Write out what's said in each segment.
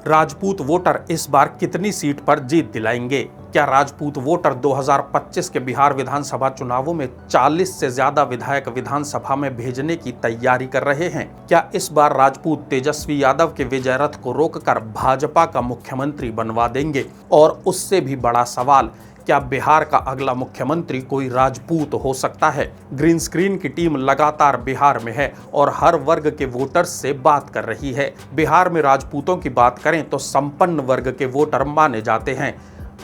Rajput voter इस बार कितनी seat पर जीत दिलाएंगे? क्या राजपूत वोटर 2025 के बिहार विधानसभा चुनावों में 40 से ज्यादा विधायक विधानसभा में भेजने की तैयारी कर रहे हैं? क्या इस बार राजपूत तेजस्वी यादव के विजय रथ को रोककर भाजपा का मुख्यमंत्री बनवा देंगे? और उससे भी बड़ा सवाल, क्या बिहार का अगला मुख्यमंत्री कोई राजपूत हो सकता है? ग्रीन स्क्रीन की टीम लगातार बिहार में है और हर वर्ग के वोटर्स से बात कर रही है। बिहार में राजपूतों की बात करें तो संपन्न वर्ग के वोटर माने जाते हैं।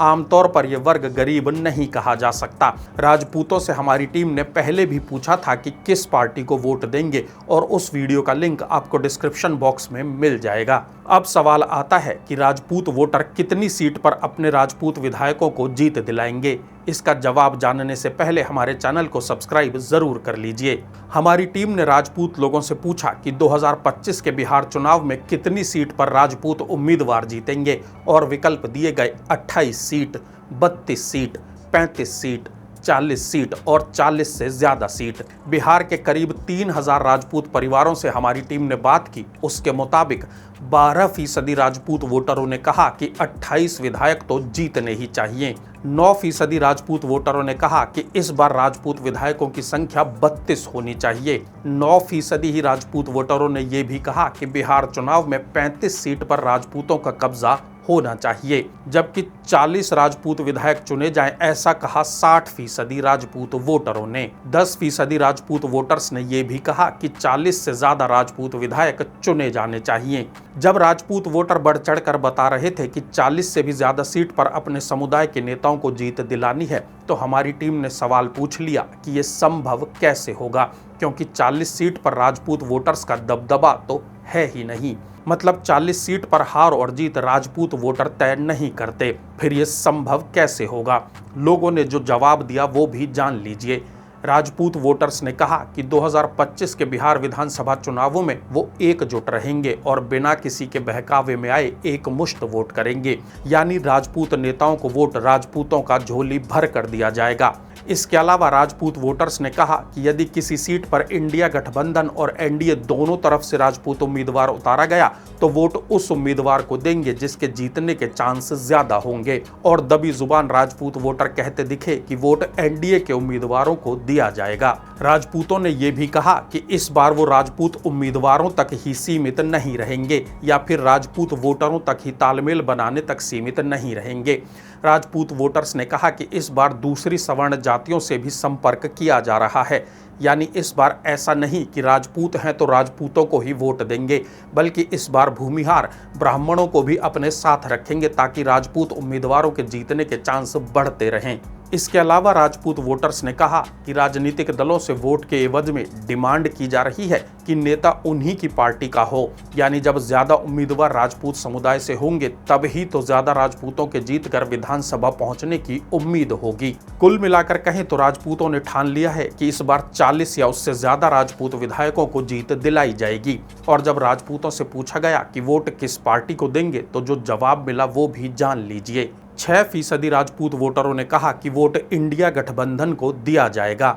आमतौर पर यह वर्ग गरीब नहीं कहा जा सकता। राजपूतों से हमारी टीम ने पहले भी पूछा था कि किस पार्टी को वोट देंगे और उस वीडियो का लिंक आपको डिस्क्रिप्शन बॉक्स में मिल जाएगा। अब सवाल आता है कि राजपूत वोटर कितनी सीट पर अपने राजपूत विधायकों को जीत दिलाएंगे? इसका जवाब जानने से पहले हमारे चैनल को सब्सक्राइब जरूर कर लीजिए। हमारी टीम ने राजपूत लोगों से पूछा कि 2025 के बिहार चुनाव में कितनी सीट पर राजपूत उम्मीदवार जीतेंगे और विकल्प दिए गए 28 सीट, 32 सीट, 35 सीट, 40 सीट और 40 से ज्यादा सीट। बिहार के करीब 3000 राजपूत परिवारों से हमारी टीम ने बात की। उसके मुताबिक 12% राजपूत वोटरों ने कहा कि 28 विधायक तो जीतने ही चाहिए। 9% राजपूत वोटरों ने कहा कि इस बार राजपूत विधायकों की संख्या 32 होनी चाहिए। 9% ही राजपूत वोटरों ने यह भी कहा कि बिहार चुनाव में 35 सीट पर राजपूतों का कब्जा होना चाहिए, जबकि 40 राजपूत विधायक चुने जाएं, ऐसा कहा 60% राजपूत वोटरों ने। 10% राजपूत वोटर्स ने यह भी कहा कि 40 से ज्यादा राजपूत विधायक चुने जाने चाहिए। जब राजपूत वोटर बढ़ चढ़कर बता रहे थे कि 40 से भी ज्यादा सीट पर अपने समुदाय के नेताओं को जीत दिलानी है, तो हमारी टीम ने सवाल पूछ लिया कि यह संभव कैसे होगा, क्योंकि 40 सीट पर राजपूत वोटर्स का दबदबा तो है ही नहीं। मतलब 40 सीट पर हार और जीत राजपूत वोटर तय नहीं करते। फिर यह संभव कैसे होगा? लोगों ने जो जवाब दिया वो भी जान लीजिए। राजपूत वोटर्स ने कहा कि 2025 के बिहार विधानसभा चुनावों में वो एकजुट रहेंगे और बिना किसी के बहकावे में आए एकमुश्त वोट करेंगे, यानी राजपूत नेताओं को वोट राजपूतों का झोली भर कर दिया जाएगा। इसके अलावा राजपूत वोटर्स ने कहा कि यदि किसी सीट पर इंडिया गठबंधन और एनडीए दोनों तरफ से राजपूत उम्मीदवार उतारा गया तो वोट उस उम्मीदवार को देंगे जिसके जीतने के चांस ज्यादा होंगे। और दबी जुबान राजपूत वोटर कहते दिखे कि वोट एनडीए के उम्मीदवारों को दिया जाएगा। राजपूतों ने यह भी कहा कि इस बार वो राजपूत उम्मीदवारों तक ही सीमित नहीं रहेंगे या फिर राजपूत वोटरों तक ही तालमेल बनाने तक सीमित नहीं रहेंगे। राजपूत वोटर्स ने कहा कि इस बार दूसरी सवर्ण जातियों से भी संपर्क किया जा रहा है, यानी इस बार ऐसा नहीं कि राजपूत हैं तो राजपूतों को ही वोट देंगे, बल्कि इस बार भूमिहार ब्राह्मणों को भी अपने साथ रखेंगे ताकि राजपूत उम्मीदवारों के जीतने के चांस बढ़ते रहें। इसके अलावा राजपूत वोटर्स ने कहा कि राजनीतिक दलों से वोट के एवज में डिमांड की जा रही है कि नेता उन्हीं की पार्टी का हो, यानी जब ज्यादा उम्मीदवार राजपूत समुदाय से होंगे तब ही तो ज्यादा राजपूतों के जीतकर विधानसभा पहुंचने की उम्मीद होगी। कुल मिलाकर कहें तो राजपूतों ने ठान लिया है कि इस बार 40 या उससे ज्यादा राजपूत विधायकों को जीत दिलाई जाएगी। और जब राजपूतों से पूछा गया कि वोट किस पार्टी को देंगे तो जो जवाब मिला वो भी जान लीजिए। 6% राजपूत वोटरों ने कहा कि वोट इंडिया गठबंधन को दिया जाएगा।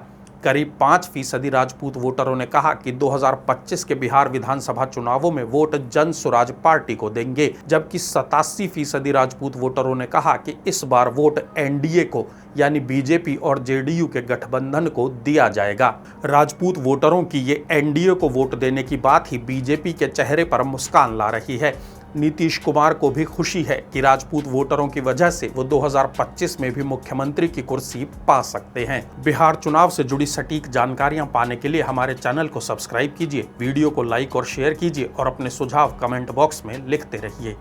करीब 5% राजपूत वोटरों ने कहा कि 2025 के बिहार विधानसभा चुनावों में वोट जन स्वराज पार्टी को देंगे, जबकि 87% राजपूत वोटरों ने कहा कि इस बार वोट एनडीए को यानी बीजेपी और जेडीयू के गठबंधन को दिया जाएगा। राजपूत वोटरों की ये एनडीए को वोट देने की बात ही बीजेपी के चेहरे पर मुस्कान ला रही है। नीतीश कुमार को भी खुशी है कि राजपूत वोटरों की वजह से वो 2025 में भी मुख्यमंत्री की कुर्सी पा सकते हैं। बिहार चुनाव से जुड़ी सटीक जानकारियां पाने के लिए हमारे चैनल को सब्सक्राइब कीजिए, वीडियो को लाइक और शेयर कीजिए और अपने सुझाव कमेंट बॉक्स में लिखते रहिए।